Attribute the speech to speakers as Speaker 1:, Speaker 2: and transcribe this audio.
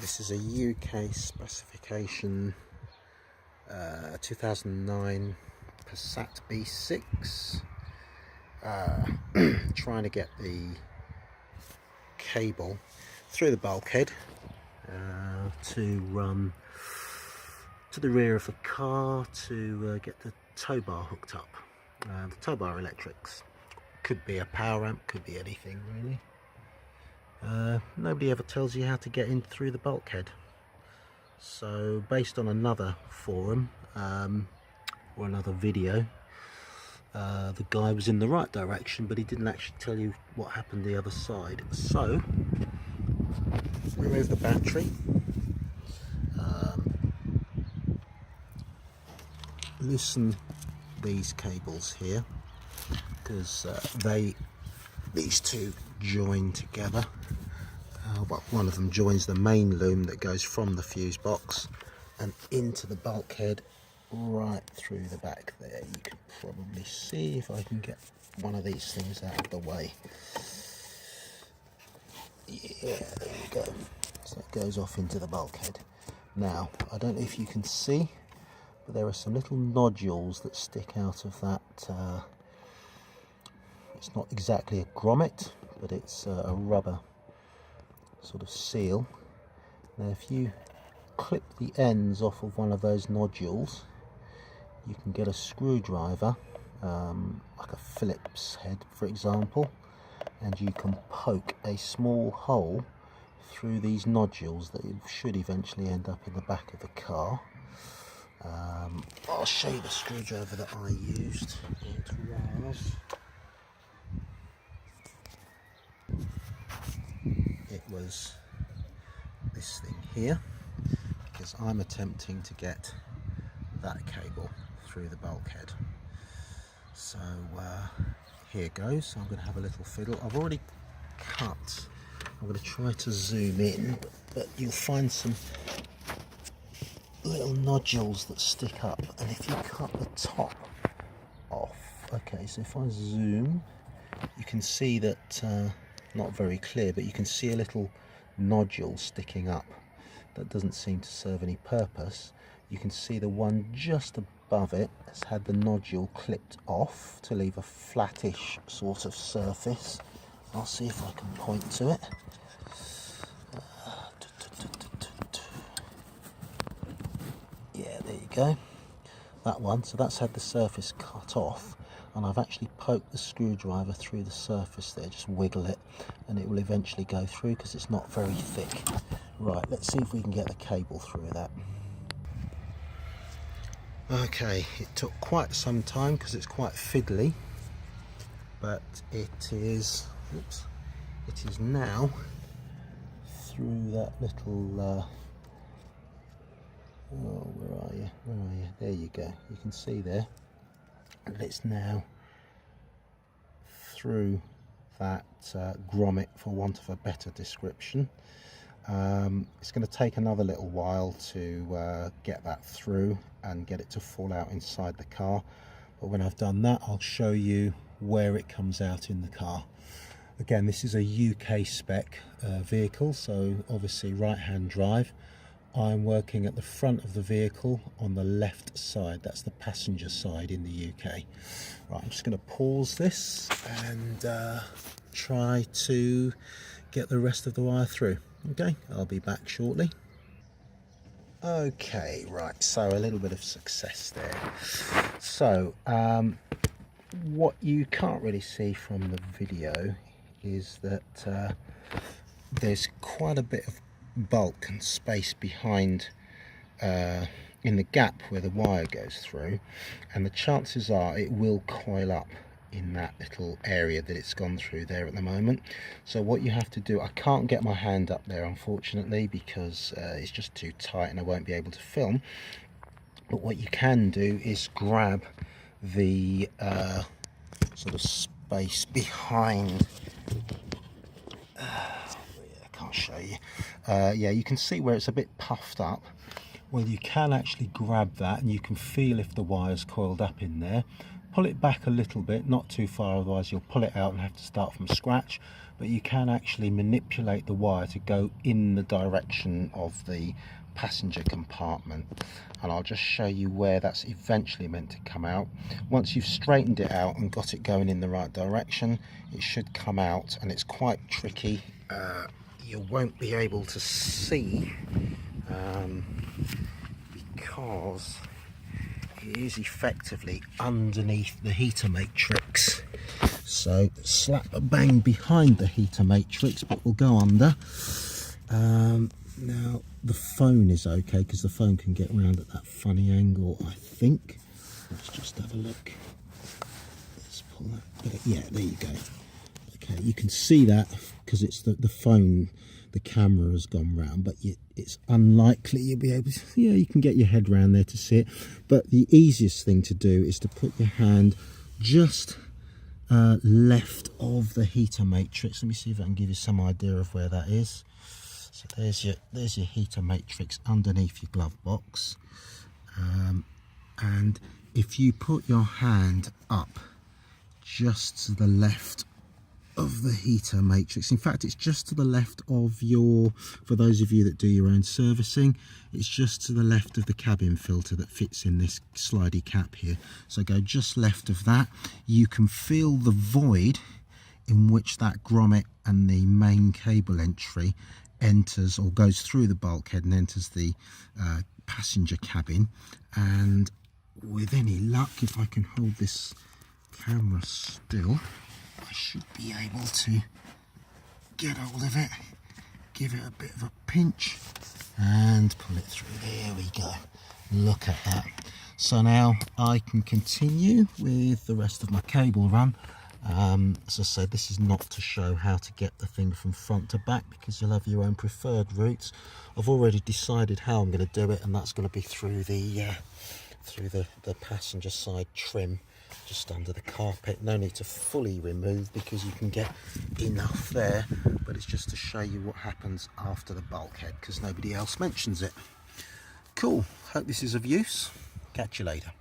Speaker 1: This is a UK specification 2009 Passat B6. Trying to get the cable through the bulkhead to run to the rear of the car to get the tow bar hooked up. The tow bar electrics. Could be a power amp, could be anything really. Nobody ever tells you how to get in through the bulkhead. So based on another forum or another video, the guy was in the right direction, but he didn't actually tell you what happened the other side. So remove the battery, loosen these cables here, because these two join together. Well, one of them joins the main loom that goes from the fuse box and into the bulkhead right through the back there. You can probably see if I can get one of these things out of the way. Yeah, there you go. So it goes off into the bulkhead. Now, I don't know if you can see, but there are some little nodules that stick out of that. It's not exactly a grommet, but it's a rubber sort of seal. Now if you clip the ends off of one of those nodules, you can get a screwdriver, like a Phillips head for example, and you can poke a small hole through these nodules that should eventually end up in the back of the car. I'll show you the screwdriver that I used. It was this thing here, because I'm attempting to get that cable through the bulkhead. So here goes. I'm going to have a little fiddle. I've already cut. I'm going to try to zoom in, but you'll find some little nodules that stick up, and if you cut the top off, okay, so if I zoom, you can see that not very clear, but you can see a little nodule sticking up that doesn't seem to serve any purpose. You can see the one just above it has had the nodule clipped off to leave a flattish sort of surface. I'll see if I can point to it. Yeah, there you go. That one, so that's had the surface cut off, and I've actually poked the screwdriver through the surface there, just wiggle it, and it will eventually go through because it's not very thick. Right, let's see if we can get the cable through that. Okay, it took quite some time because it's quite fiddly, but it is, oops, it is now through that little, oh, where are you? Where are you? There you go. You can see there. And it's now through that grommet, for want of a better description. It's going to take another little while to get that through and get it to fall out inside the car, but when I've done that, I'll show you where it comes out in the car. Again, this is a UK spec vehicle, so obviously right hand drive. I'm working at the front of the vehicle on the left side. That's the passenger side in the UK. Right, I'm just going to pause this and try to get the rest of the wire through. Okay, I'll be back shortly. Okay, right, so a little bit of success there. So what you can't really see from the video is that there's quite a bit of bulk and space behind in the gap where the wire goes through, and the chances are it will coil up in that little area that it's gone through there at the moment. So what you have to do, I can't get my hand up there unfortunately because it's just too tight and I won't be able to film, but what you can do is grab the sort of space behind. Show you. Yeah, you can see where it's a bit puffed up. Well, you can actually grab that and you can feel if the wire's coiled up in there. Pull it back a little bit, not too far, otherwise you'll pull it out and have to start from scratch. but you can actually manipulate the wire to go in the direction of the passenger compartment, and I'll just show you where that's eventually meant to come out. Once you've straightened it out and got it going in the right direction, it should come out, and it's quite tricky. You won't be able to see because it is effectively underneath the heater matrix. So slap a bang behind the heater matrix, but we'll go under. Now the phone is okay because the phone can get around at that funny angle, I think. Let's just have a look. Let's pull that. Yeah, there you go. Okay, you can see that because it's the phone. The camera has gone round, but it's unlikely you'll be able to. Yeah, you can get your head round there to see it. But the easiest thing to do is to put your hand just left of the heater matrix. Let me see if I can give you some idea of where that is. So there's your heater matrix underneath your glove box, and if you put your hand up just to the left of the heater matrix, in fact it's just to the left of your, for those of you that do your own servicing, it's just to the left of the cabin filter that fits in this slidey cap here. So go just left of that. You can feel the void in which that grommet and the main cable entry enters or goes through the bulkhead and enters the passenger cabin. And with any luck, if I can hold this camera still, I should be able to get hold of it, give it a bit of a pinch and pull it through. There we go. Look at that. So now I can continue with the rest of my cable run. As I said, this is not to show how to get the thing from front to back because you'll have your own preferred routes. I've already decided how I'm going to do it, and that's going to be through the passenger side trim, just under the carpet. No need to fully remove because you can get enough there, but it's just to show you what happens after the bulkhead because nobody else mentions it. Cool, hope this is of use. Catch you later.